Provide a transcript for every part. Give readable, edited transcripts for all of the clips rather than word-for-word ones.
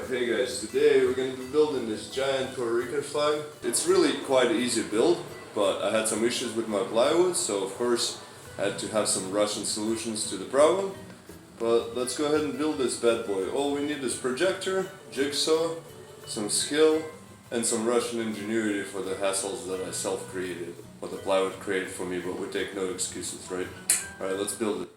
Alright, hey guys, today we're going to be building this giant Puerto Rico flag. It's really quite an easy build, but I had some issues with my plywood, so of course I had to have some Russian solutions to the problem. But let's go ahead and build this bad boy. All we need is projector, jigsaw, some skill, and some Russian ingenuity for the hassles that I self-created, or the plywood created for me, but we take no excuses, right? Alright, let's build it.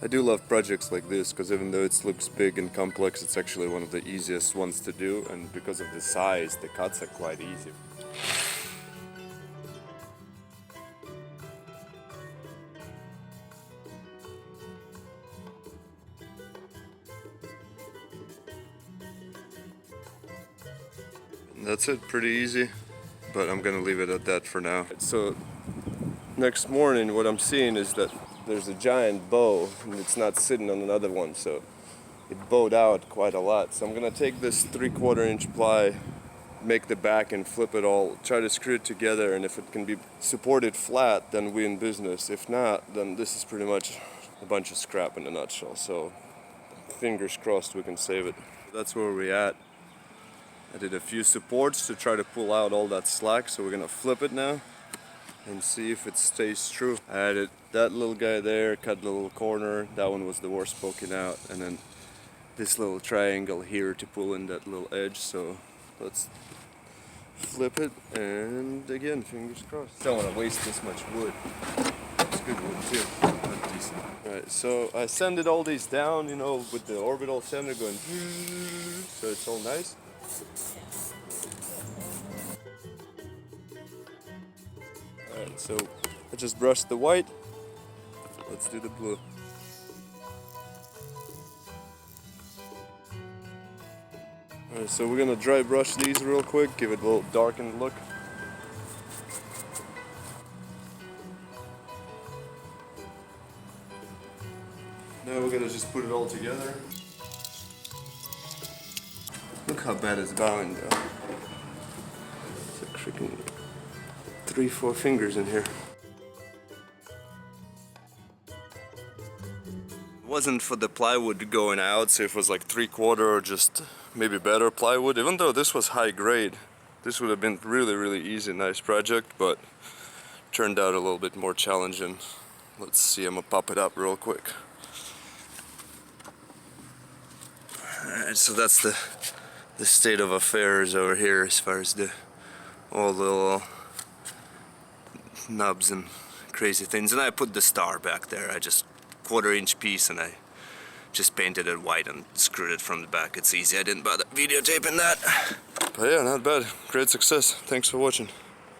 I do love projects like this because even though it looks big and complex, it's actually one of the easiest ones to do, and because of the size, the cuts are quite easy. That's it, pretty easy, but I'm gonna leave it at that for now. So next morning what I'm seeing is that there's a giant bow and it's not sitting on another one, so it bowed out quite a lot. So I'm gonna take this 3/4 inch ply, make the back and flip it all, try to screw it together, and if it can be supported flat, then we're in business. If not, then this is pretty much a bunch of scrap in a nutshell. So fingers crossed we can save it. That's where we're at. I did a few supports to try to pull out all that slack, so we're gonna flip it now and see if it stays true. I added that little guy there, cut the little corner, that one was the worst poking out, and then this little triangle here to pull in that little edge. So let's flip it, and again, fingers crossed. Don't want to waste this much wood. It's good wood too, not decent. Alright, so I sanded all these down, you know, with the orbital sander going, so it's all nice. Alright, so I just brushed the white. Let's do the blue. Alright, so we're gonna dry brush these real quick, give it a little darkened look. Now we're gonna just put it all together. Look how bad it's bowing though. It's like freaking 3-4 fingers in here. It wasn't for the plywood going out, so if it was like 3/4 or just maybe better plywood, even though this was high grade, this would have been really easy, nice project, but turned out a little bit more challenging. Let's see, I'm gonna pop it up real quick. Alright, so that's the state of affairs over here as far as all the little nubs and crazy things. And I put the star back there. I just 1/4 inch piece, and I just painted it white and screwed it from the back. It's easy. I didn't bother videotaping that. But yeah, not bad. Great success. Thanks for watching.